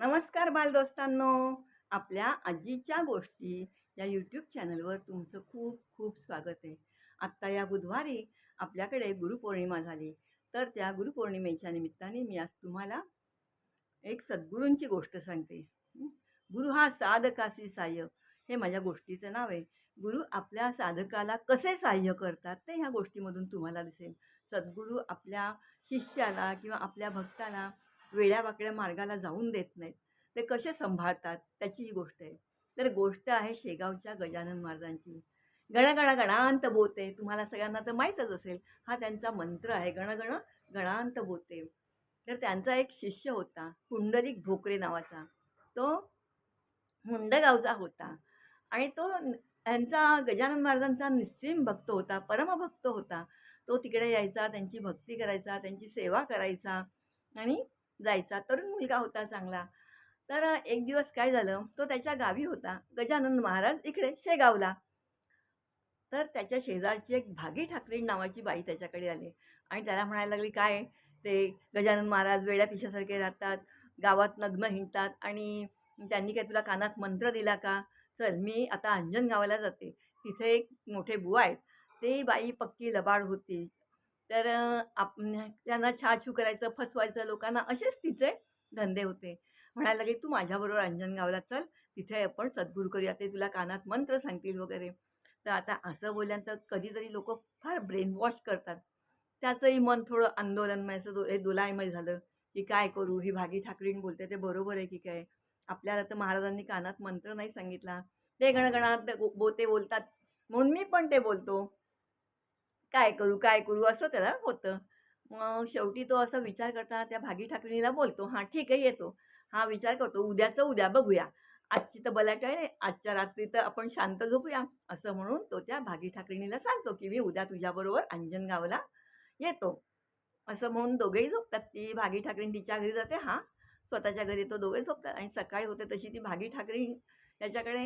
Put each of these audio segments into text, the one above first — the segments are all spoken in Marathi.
नमस्कार बालदोस्तांनो. आपल्या आजीच्या गोष्टी या यूट्यूब चॅनलवर तुमचं खूप खूप स्वागत आहे. आत्ता या बुधवारी आपल्याकडे गुरुपौर्णिमा झाली. तर त्या गुरुपौर्णिमेच्या निमित्ताने मी आज तुम्हाला एक सद्गुरूंची गोष्ट सांगते. हं. गुरु हा साधकासी साह्य, हे माझ्या गोष्टीचं नाव आहे. गुरु आपल्या साधकाला कसे साह्य करतात ते ह्या गोष्टीमधून तुम्हाला दिसेल. सद्गुरू आपल्या शिष्याला किंवा आपल्या भक्ताला वेड्यावाकड्या मार्गाला जाऊन देत नाहीत. ते कसे सांभाळतात त्याची ही गोष्ट आहे. तर गोष्ट आहे शेगावच्या गजानन महाराजांची. गणगण गणांत बोते, तुम्हाला सगळ्यांना तर माहीतच असेल. हा त्यांचा मंत्र आहे, गणगण गणांत बोते. तर त्यांचा एक शिष्य होता पुंडलिक भोकरे नावाचा. तो मुंडगावचा होता आणि तो त्यांचा गजानन महाराजांचा निस्सीम भक्त होता, परमभक्त होता. तो तिकडे यायचा, त्यांची भक्ती करायचा, त्यांची सेवा करायचा आणि जायचा. तरुण मुलगा होता चांगला. तर एक दिवस काय झालं, तो त्याच्या गावी होता. गजानन महाराज इकडे शेगावला. तर त्याच्या शेजारची एक भागी ठाकरे नावाची बाई त्याच्याकडे आली आणि त्याला म्हणायला लागली, "काय ते गजानन महाराज वेड्या पिशासारखे राहतात, गावात नग्न हिंडतात आणि त्यांनी काय तुला कानात मंत्र दिला का? चल मी आता अंजनगावाला जाते. तिथे एक मोठे बुवा आहेत." ते बाई पक्की लबाड होती. तर त्यांना छाछू करायचं, फसवायचं लोकांना, असेच तिचे धंदे होते. म्हणायला लागले, "तू माझ्याबरोबर अंजनगावला चल, तिथे आपण सद्गुरू करूया, ते तुला कानात मंत्र सांगतील वगैरे." तर आता असं बोलल्यानंतर कधीतरी लोकं फार ब्रेन वॉश करतात. त्याचंही मन थोडं आंदोलनमय असं हे दोलायमय झालं, की काय करू? ही भागी ठाकरीण बोलते ते बरोबर आहे की काय? आपल्याला तर महाराजांनी कानात मंत्र नाही सांगितला. ते गणगणात बोते बोलतात, म्हणून मी पण ते बोलतो. काय करू, काय करू? असं त्याला होतं. मग शेवटी तो असा विचार करता त्या भागी ठाकरीणीला बोलतो, "हां, ठीक आहे, येतो." हा विचार करतो, "उद्याचं उद्या बघूया. आजची तर बलाढ्य आहे, आजच्या रात्री तर आपण शांत झोपूया." असं म्हणून तो त्या भागी ठाकरिणीला सांगतो, की "मी उद्या तुझ्याबरोबर अंजनगावला येतो." असं म्हणून दोघेही झोपतात. ती भागी ठाकरीण तिच्या घरी जाते, हा स्वतःच्या घरी तो दोघे झोपतात आणि सकाळी होते तशी ती भागी ठाकरीण त्याच्याकडे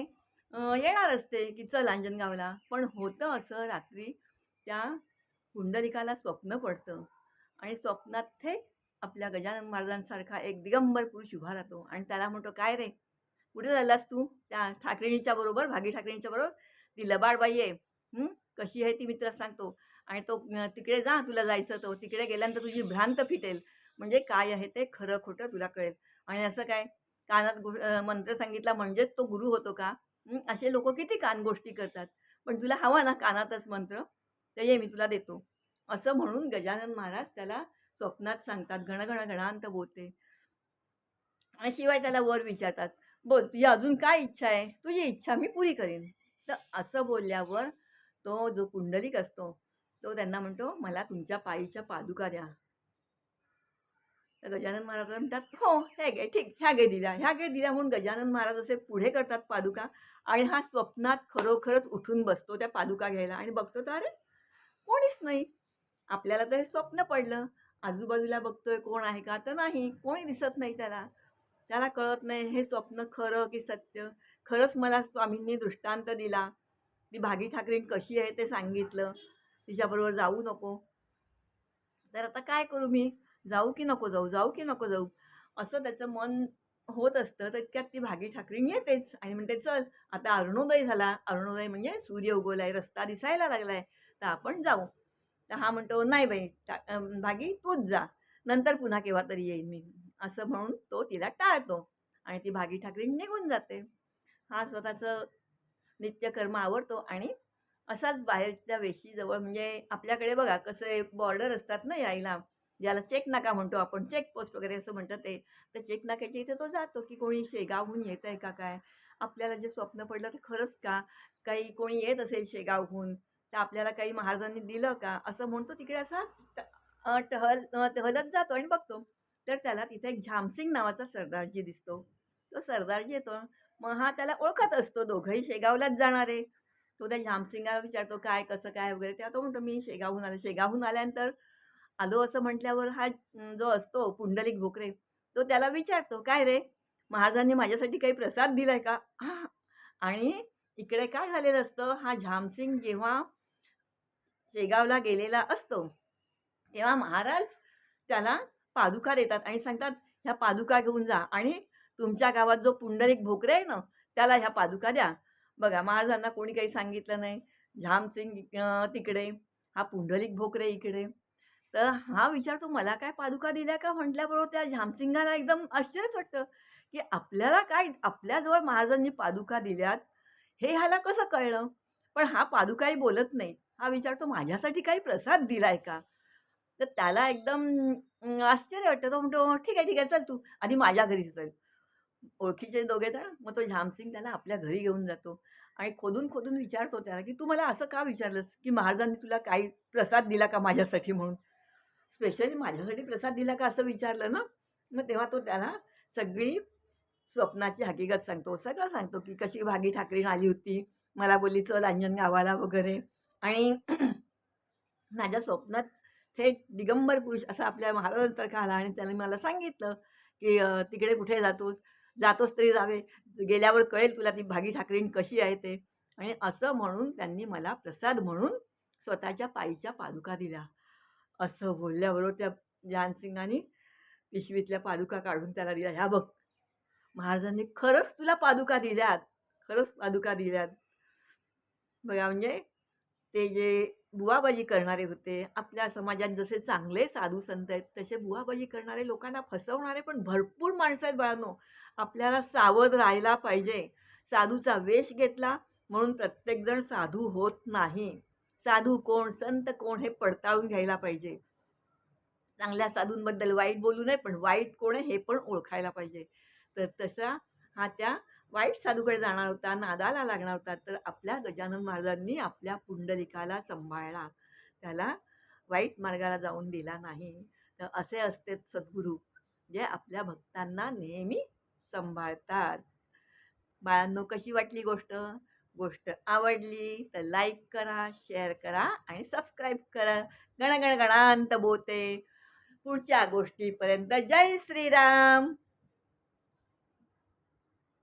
येणार असते, की "चल अंजनगावला." पण होतं असं रात्री त्या पुंडलिकाला स्वप्न पडतं आणि स्वप्नात थेट आपल्या गजानन महाराजांसारखा एक दिगंबर पुरुष उभा राहतो आणि त्याला म्हणतो, "काय रे, कुठे चाललास तू?" त्या ठाकरिणीच्या बरोबर, भागी ठाकरिणीच्या बरोबर. "ती लबाडबाई आहे. हं, कशी आहे ती मी तुला सांगतो आणि तो तिकडे जा तुला जायचं तर तिकडे गेल्यानंतर तुझी भ्रांत फिटेल. म्हणजे काय आहे ते खरं-खोटं तुला कळेल." आणि असं काय कानात मंत्र सांगितला म्हणजेच तो गुरु होतो का? असे लोकं किती कानगोष्टी करतात. पण तुला हवा ना कानातच मंत्र? तर ये मी तुला देतो. असं म्हणून गजानन महाराज त्याला स्वप्नात सांगतात, "गण-गण गणांत बोलते." आणि शिवाय त्याला वर विचारतात, "बोल तुझी अजून काय इच्छा आहे? तुझी इच्छा मी पुरी करीन." तर असं बोलल्यावर तो जो पुंडलिक असतो, तो त्यांना म्हणतो, "मला तुमच्या पायीच्या पादुका द्या." तर गजानन महाराज म्हणतात, "हो, हे घे, ठीक, ह्या घे दिल्या, ह्या घे दिल्या." म्हणून गजानन महाराज असे पुढे करतात पादुका आणि हा स्वप्नात खरोखरच उठून बसतो त्या पादुका घ्यायला आणि बघतो तर अरे, कोणीच नाही. आपल्याला तर हे स्वप्न पडलं. आजूबाजूला बघतोय कोण आहे का? तर नाही. कोणी दिसत नाही त्याला. त्याला कळत नाही हे स्वप्न खरं की सत्य. खरंच मला स्वामींनी दृष्टांत दिला. ती भागी ठाकरीण कशी आहे ते सांगितलं. तिच्याबरोबर जाऊ नको. तर आता काय करू मी? जाऊ की नको जाऊ? जाऊ की नको जाऊ? असं त्याचं मन होत असतं. तर इतक्यात ती भागी ठाकरीण येतेच आणि म्हणते, "चल, आता अरुणोदय झाला." अरुणोदय म्हणजे सूर्य उगवलाय, रस्ता दिसायला लागलाय, तर आपण जाऊ. तर हा म्हणतो, "नाही बाई, भागी तूच जा. नंतर पुन्हा केव्हातरी येईन मी." असं म्हणून तो तिला टाळतो आणि ती भागी ठाकरीण निघून जाते. हा स्वतःचं नित्यकर्म आवरतो आणि असाच बाहेरच्या वेशीजवळ म्हणजे आपल्याकडे बघा कसे बॉर्डर असतात ना यायला, ज्याला चेक नाका म्हणतो आपण, चेक पोस्ट वगैरे असं म्हणतात ते. तर चेक नाक्याच्या इथे तो जातो, की कोणी शेगावहून येतंय का काय? आपल्याला जे स्वप्न पडलं ते खरंच का? काही कोणी येत असेल शेगावहून, तर आपल्याला काही महाराजांनी दिलं का? असं म्हणतो तिकडे असा टहलत जातो आणि बघतो. तर त्याला तिथे एक झामसिंग नावाचा सरदारजी दिसतो. तो सरदारजी येतो. मग हा त्याला ओळखत असतो, दोघंही शेगावलाच जाणार आहे. तो त्या झामसिंगाला विचारतो, "काय, कसं काय?" वगैरे. तेव्हा तो म्हणतो, "मी शेगावहून आलो." शेगावहून आल्यानंतर आलो असं म्हटल्यावर हा जो असतो पुंडलिक भोकरे, तो त्याला विचारतो, "काय रे, महाराजांनी माझ्यासाठी काही प्रसाद दिलाय का?" हां. आणि इकडे काय झालेलं असतं, हा झामसिंग जेव्हा शेगावला गेलेला असतो, तेव्हा महाराज त्याला पादुका देतात आणि सांगतात, "ह्या पादुका घेऊन जा." आणि तुमच्या गावात जो पुंडलिक भोकरे आहे ना, त्याला ह्या पादुका द्या. बघा महाराजांना कोणी काही सांगितलं नाही. झामसिंग तिकडे, हा पुंडलिक भोकरे इकडे. तर हा विचारतो मला काय पादुका दिल्या का म्हटल्याबरोबर त्या झामसिंगाला एकदम आश्चर्यच वाटतं, की आपल्याला काय आपल्याजवळ महाराजांनी पादुका दिल्यात, हे ह्याला कसं कळलं? पण हा पादुकाही बोलत नाही. हा विचारतो माझ्यासाठी काही प्रसाद दिलाय का? तर त्याला एकदम आश्चर्य वाटतं. तो म्हणतो, "ठीक आहे, ठीक आहे. चल तू आधी माझ्या घरी चल." ओळखीचे दोघे जण. मग तो झामसिंग त्याला आपल्या घरी घेऊन जातो आणि खोदून-खोदून विचारतो त्याला, की "तू मला असं का विचारलंस, की महाराजांनी तुला काही प्रसाद दिला का माझ्यासाठी म्हणून? स्पेशली माझ्यासाठी प्रसाद दिला का?" असं विचारलं ना. मग तेव्हा तो त्याला सगळी स्वप्नाची हकीकत सांगतो. सगळं सांगतो, की कशी भागी ठाकरीण आली होती. मला बोलली, "चल अंजनगावाला" वगैरे आणि माझ्या स्वप्नात थेट दिगंबर पुरुष असा आपल्या महाराजांसारखा आला आणि त्याने मला सांगितलं, की "तिकडे कुठे जातोस? जातोस तरी जावे. गेल्यावर कळेल तुला ती भागी ठाकरीण कशी आहे ते." आणि असं म्हणून त्यांनी मला प्रसाद म्हणून स्वतःच्या पायीच्या पादुका दिल्या. असं बोलल्याबरोबर त्या जानसिंगांनी पिशवीतल्या पादुका काढून त्याला दिल्या. "ह्या बघ, महाराजांनी खरंच तुला पादुका दिल्यात. खरंच पादुका दिल्यात." बघा म्हणजे ते जे बुवाबाजी करणारे होते, आपल्या समाजात जसे चांगले साधू संत आहेत, तसे बुवाबाजी करणारे, लोकांना फसवणारे पण भरपूर माणसं आहेत बाळांनो. आपल्याला सावध राहायला पाहिजे. साधूचा वेश घेतला म्हणून प्रत्येकजण साधू होत नाही. साधू कोण, संत कोण हे पडताळून घ्यायला पाहिजे. चांगल्या साधूंबद्दल वाईट बोलू नये, पण वाईट कोण आहे हे पण ओळखायला पाहिजे. तर तसा हा त्या वाईट साधूकडे जाणार होता, नादाला लागणार होता. तर आपल्या गजानन महाराजांनी आपल्या पुंडलिकाला सांभाळला. त्याला वाईट मार्गाला जाऊन दिला नाही. तर असे असते सद्गुरू, जे आपल्या भक्तांना नेहमी सांभाळतात. बाळांनो कशी वाटली गोष्ट? गोष्ट आवडली तर लाईक करा, शेअर करा आणि सबस्क्राईब करा. गण गण गणांत बोते. पुढच्या गोष्टीपर्यंत जय श्रीराम.